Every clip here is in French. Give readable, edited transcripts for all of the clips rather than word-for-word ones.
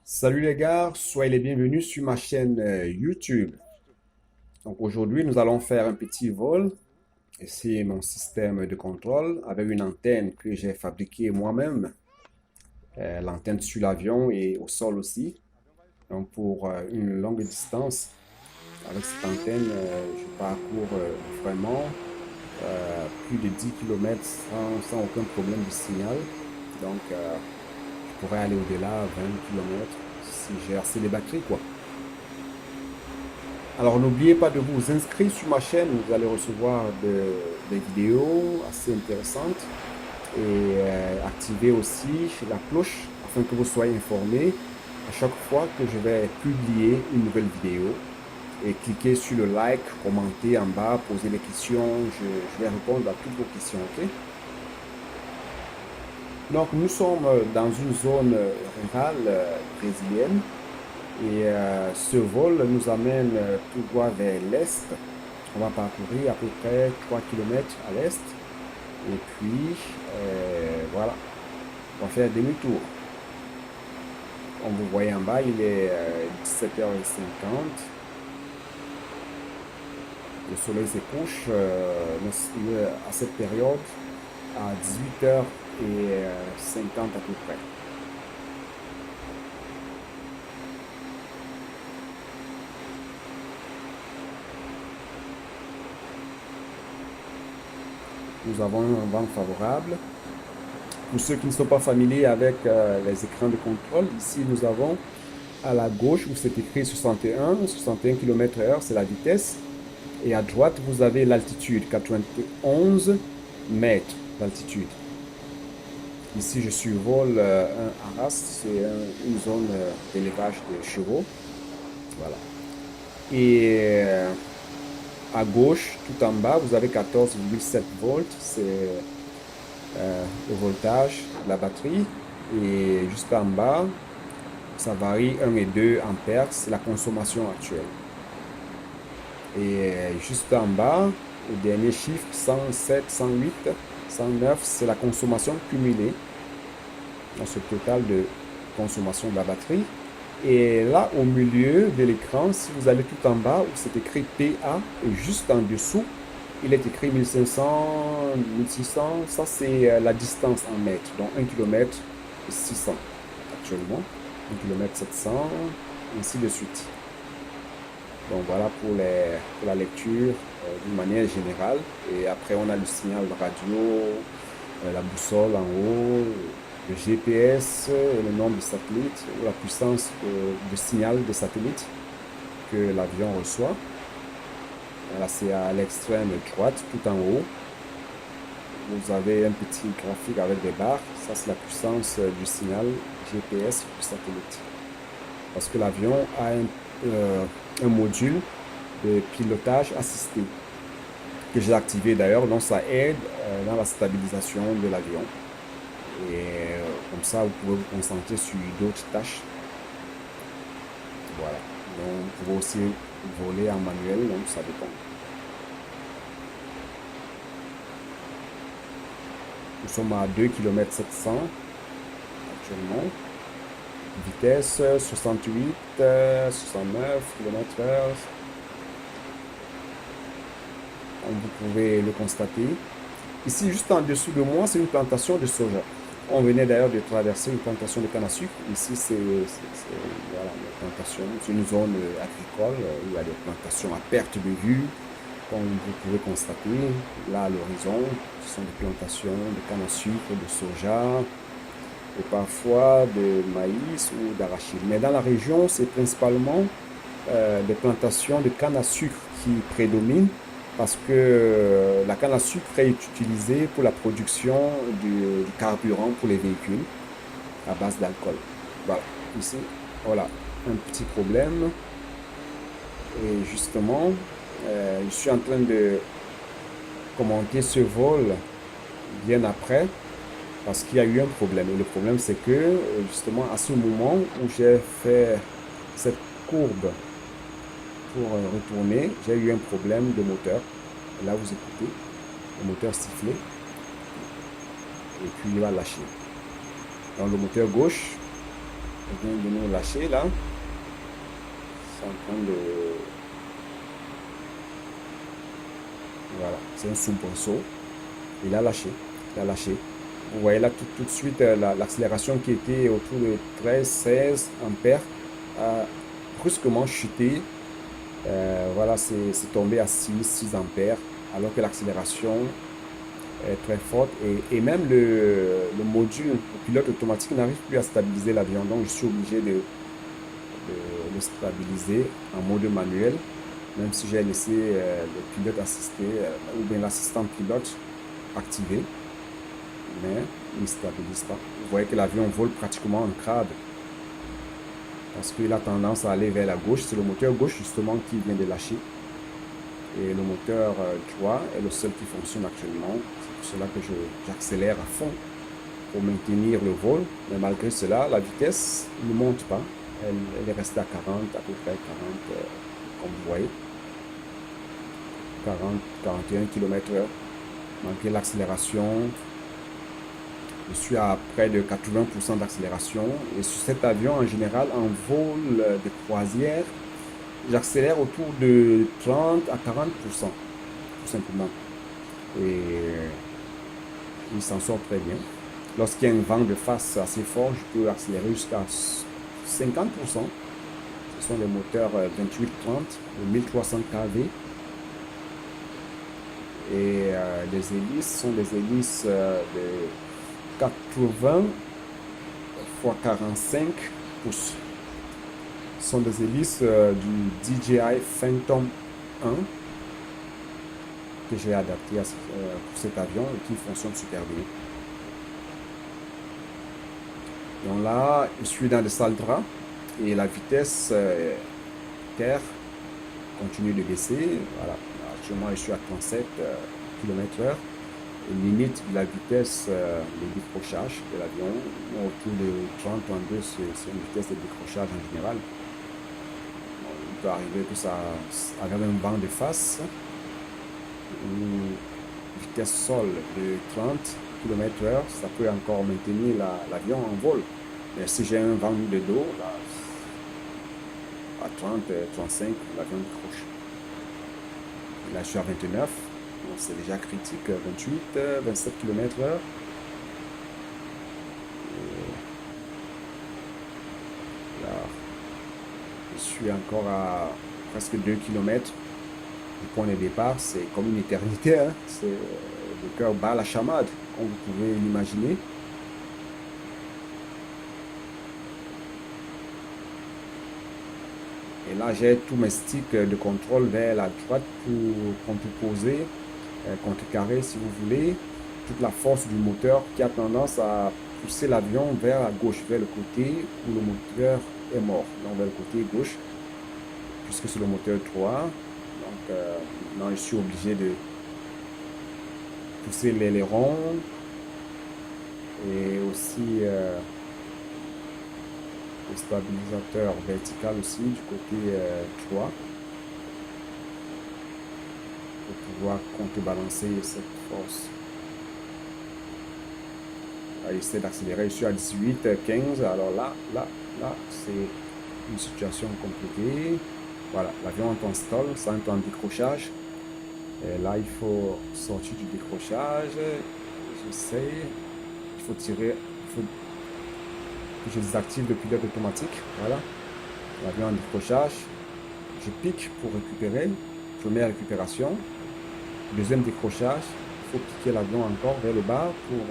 Salut les gars, soyez les bienvenus sur ma chaîne YouTube. Donc aujourd'hui, nous allons faire un petit vol. Ici, mon système de contrôle avec une antenne que j'ai fabriquée moi-même. L'antenne sur l'avion et au sol aussi. Donc pour une longue distance, avec cette antenne, je parcours vraiment plus de 10 km sans aucun problème de signal. Donc je pourrais aller au-delà, 20 km si j'ai assez de batterie quoi. Alors n'oubliez pas de vous inscrire sur ma chaîne, vous allez recevoir des vidéos assez intéressantes et activer aussi la cloche afin que vous soyez informés à chaque fois que je vais publier une nouvelle vidéo. Et cliquez sur le like, commentez en bas, posez des questions, je vais répondre à toutes vos questions, ok? Donc nous sommes dans une zone rurale brésilienne. Et ce vol nous amène tout droit vers l'est. On va parcourir à peu près 3 km à l'est. Et puis, voilà, on va faire demi-tour. Comme vous voyez en bas, il est 17h50. Le soleil se couche à cette période à 18h50 à peu près. Nous avons un vent favorable. Pour ceux qui ne sont pas familiers avec les écrans de contrôle, ici nous avons à la gauche où c'est écrit 61 km/h, c'est la vitesse. Et à droite, vous avez l'altitude, 91 mètres d'altitude. Ici, je survole un Arras, c'est une zone d'élevage de chevaux. Voilà. Et à gauche, tout en bas, vous avez 14,7 volts, c'est le voltage de la batterie. Et juste en bas, ça varie 1 et 2 ampères, c'est la consommation actuelle. Et juste en bas, le dernier chiffre, 107, 108, 109, c'est la consommation cumulée dans ce total de consommation de la batterie. Et là, au milieu de l'écran, si vous allez tout en bas, où c'est écrit PA, et juste en dessous, il est écrit 1500, 1600, ça c'est la distance en mètres, donc 1 km 600 actuellement, 1 km 700, ainsi de suite. Donc voilà pour la lecture d'une manière générale. Et après on a le signal radio, la boussole en haut, le GPS, le nombre de satellites, ou la puissance de signal de satellite que l'avion reçoit. Là c'est à l'extrême droite, tout en haut. Vous avez un petit graphique avec des barres. Ça c'est la puissance du signal GPS du satellite. Parce que l'avion a un module de pilotage assisté que j'ai activé d'ailleurs, donc ça aide dans la stabilisation de l'avion. Et comme ça, vous pouvez vous concentrer sur d'autres tâches. Voilà. Donc, vous pouvez aussi voler en manuel, donc ça dépend. Nous sommes à 2 km 700 actuellement. Vitesse 68, 69 km/h. Comme vous pouvez le constater. Ici, juste en dessous de moi, c'est une plantation de soja. On venait d'ailleurs de traverser une plantation de canne à sucre. Ici, c'est voilà, une plantation, c'est une zone agricole où il y a des plantations à perte de vue. Comme vous pouvez constater, là à l'horizon, ce sont des plantations de canne à sucre, de soja, et parfois de maïs ou d'arachide. Mais dans la région, c'est principalement des plantations de canne à sucre qui prédominent parce que la canne à sucre est utilisée pour la production du carburant pour les véhicules à base d'alcool. Voilà, ici, voilà, un petit problème. Et justement, je suis en train de commenter ce vol bien après parce qu'il y a eu un problème. Et le problème, c'est que justement, à ce moment où j'ai fait cette courbe pour retourner, j'ai eu un problème de moteur. Et là, vous écoutez, le moteur siffler. Et puis, il va lâcher. Dans le moteur gauche, Il vient de nous lâcher là. C'est en train de... Voilà, c'est un soubresaut. Il a lâché. Il a lâché. Vous voyez là tout de suite l'accélération qui était autour de 13-16 ampères a brusquement chuté. Voilà, c'est tombé à 6 ampères, alors que l'accélération est très forte. Et même le module, le pilote automatique n'arrive plus à stabiliser l'avion. Donc je suis obligé de le stabiliser en mode manuel, même si j'ai laissé le pilote assisté ou bien l'assistant pilote activé. Mais il ne stabilise pas. Vous voyez que l'avion vole pratiquement en crade parce qu'il a tendance à aller vers la gauche. C'est le moteur gauche justement qui vient de lâcher. Et le moteur droit est le seul qui fonctionne actuellement. C'est pour cela que j'accélère à fond pour maintenir le vol. Mais malgré cela, la vitesse ne monte pas. Elle est restée à 40, à peu près 40, comme vous voyez. 40, 41 km/h. Malgré l'accélération, je suis à près de 80% d'accélération. Et sur cet avion, en général, en vol de croisière, j'accélère autour de 30 à 40%, tout simplement. Et il s'en sort très bien. Lorsqu'il y a un vent de face assez fort, je peux accélérer jusqu'à 50%. Ce sont des moteurs 28-30 de 1300 kV. Et les hélices sont des hélices de 80 x 45 pouces. Ce sont des hélices du DJI Phantom 1 que j'ai adapté pour cet avion et qui fonctionne super bien. Donc là, je suis dans le Saldra et la vitesse terre continue de baisser. Voilà. Actuellement, je suis à 37 km/h. Limite de la vitesse de décrochage de l'avion, autour de 30-32, c'est une vitesse de décrochage en général. Bon, il peut arriver que ça, avec un vent de face, une vitesse sol de 30 km/h, ça peut encore maintenir l'avion en vol. Mais si j'ai un vent de dos, là, à 30-35, l'avion décroche. Là, je suis à 29. C'est déjà critique, 28, 27 km/h. Là, je suis encore à presque 2 km du point de départ. C'est comme une éternité. Hein. Le cœur bat la chamade, comme vous pouvez l'imaginer. Et là, j'ai tous mes sticks de contrôle vers la droite pour contreposer, contrecarrer si vous voulez, toute la force du moteur qui a tendance à pousser l'avion vers la gauche, vers le côté où le moteur est mort, donc vers le côté gauche, puisque c'est le moteur droit. Donc, maintenant, je suis obligé de pousser l'aileron et aussi le stabilisateur vertical aussi du côté droit pour pouvoir contrebalancer cette force. Là, j'essaie d'accélérer, je suis à 18, 15, alors là, c'est une situation compliquée. Voilà, l'avion est en stall, ça est en décrochage. Et là, il faut sortir du décrochage. J'essaie, il faut tirer, il faut que je désactive le pilote automatique. Voilà, l'avion en décrochage. Je pique pour récupérer. Première récupération. Deuxième décrochage. Il faut piquer l'avion encore vers le bas pour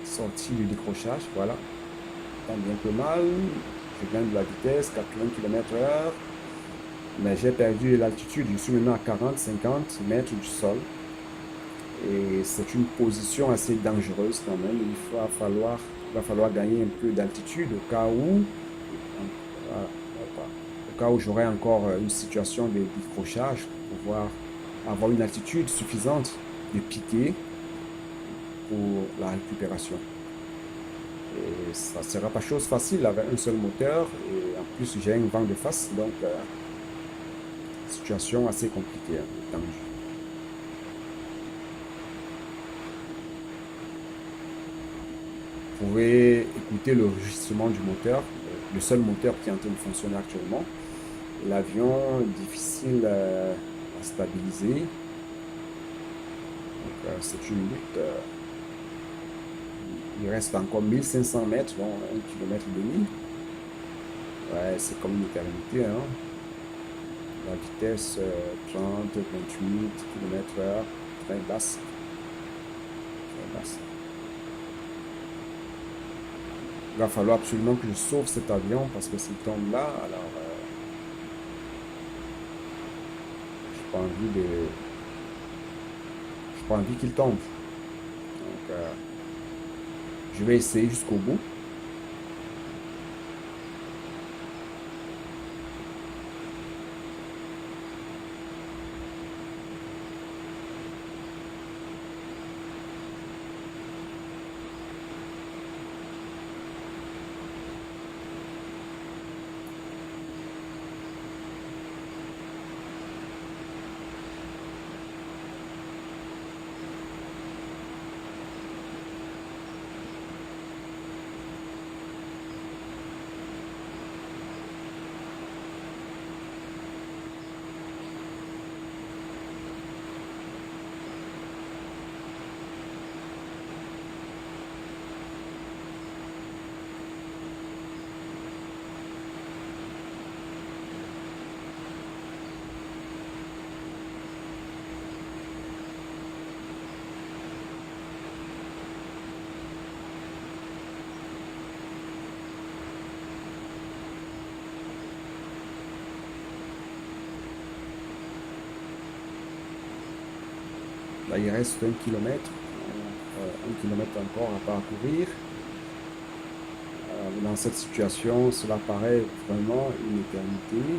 sortir du décrochage. Voilà. Tant bien que mal. Je gagne de la vitesse, 80 km/h. Mais j'ai perdu l'altitude. Je suis maintenant à 40-50 mètres du sol. Et c'est une position assez dangereuse quand même. Il va falloir gagner un peu d'altitude au cas où, j'aurai encore une situation de décrochage pour pouvoir avoir une altitude suffisante de piquer pour la récupération. Et ça ne sera pas chose facile avec un seul moteur. Et en plus, j'ai un vent de face, donc situation assez compliquée, tendue. pouvez écouter le rugissement du moteur, le seul moteur qui est en train de fonctionner actuellement. L'avion, difficile à stabiliser. Donc, c'est une lutte. Il reste encore 1500 mètres, donc 1,5 km. Ouais, c'est comme une éternité, hein. La vitesse 30, 28 km/h, très basse. Très basse. Il va falloir absolument que je sauve cet avion parce que s'il tombe là, alors j'ai pas envie de, j'ai pas envie qu'il tombe. Donc, je vais essayer jusqu'au bout. Là, il reste 1 km. 1 km encore à parcourir. Dans cette situation, cela paraît vraiment une éternité.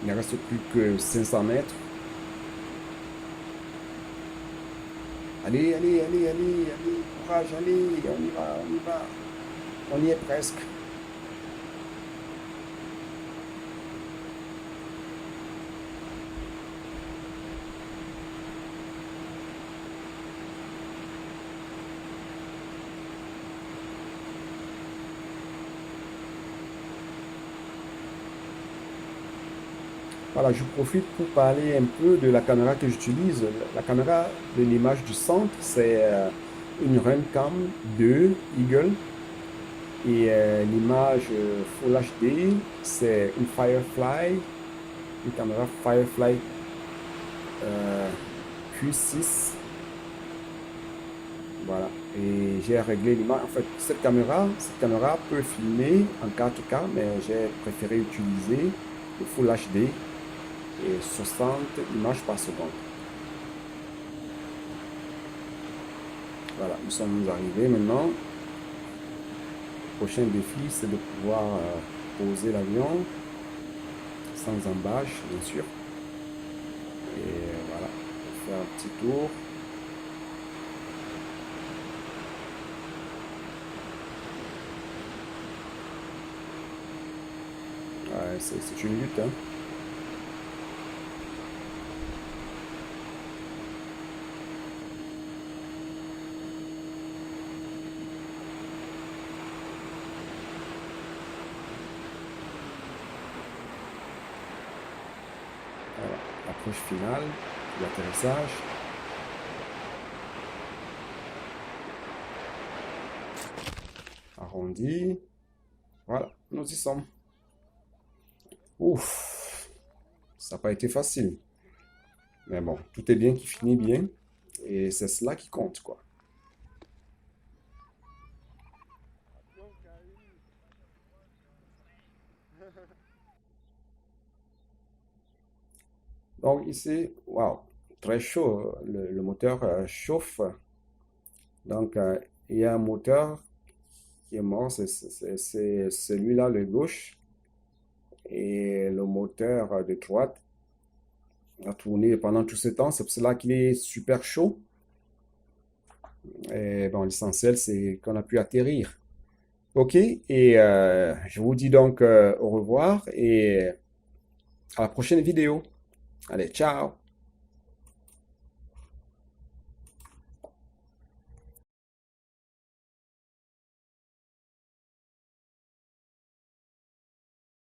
Il ne reste plus que 500 mètres. Allez, allez, allez, allez, allez, courage, allez, on y va, on y va. On y est presque. Voilà, je profite pour parler un peu de la caméra que j'utilise. La caméra de l'image du centre, c'est une Runcam 2 Eagle. Et l'image Full HD, c'est une Firefly, une caméra Firefly Q6. Voilà. Et j'ai réglé l'image. En fait, cette caméra peut filmer en 4K, mais j'ai préféré utiliser le Full HD et 60 images par seconde. Voilà, nous sommes arrivés maintenant. Le prochain défi, c'est de pouvoir poser l'avion sans embâche, bien sûr. Et voilà, on fait un petit tour. Ouais, c'est une lutte, hein. Voilà, l'approche finale, l'atterrissage. Arrondi. Voilà, nous y sommes. Ouf, ça n'a pas été facile. Mais bon, tout est bien qui finit bien. Et c'est cela qui compte, quoi. Donc ici, waouh, très chaud. Le moteur chauffe. Donc il y a un moteur qui est mort, c'est celui-là, le gauche. Et le moteur de droite a tourné pendant tout ce temps. C'est pour cela qu'il est super chaud. Et bon, l'essentiel, c'est qu'on a pu atterrir. OK, et je vous dis donc au revoir et à la prochaine vidéo. Allez, ciao!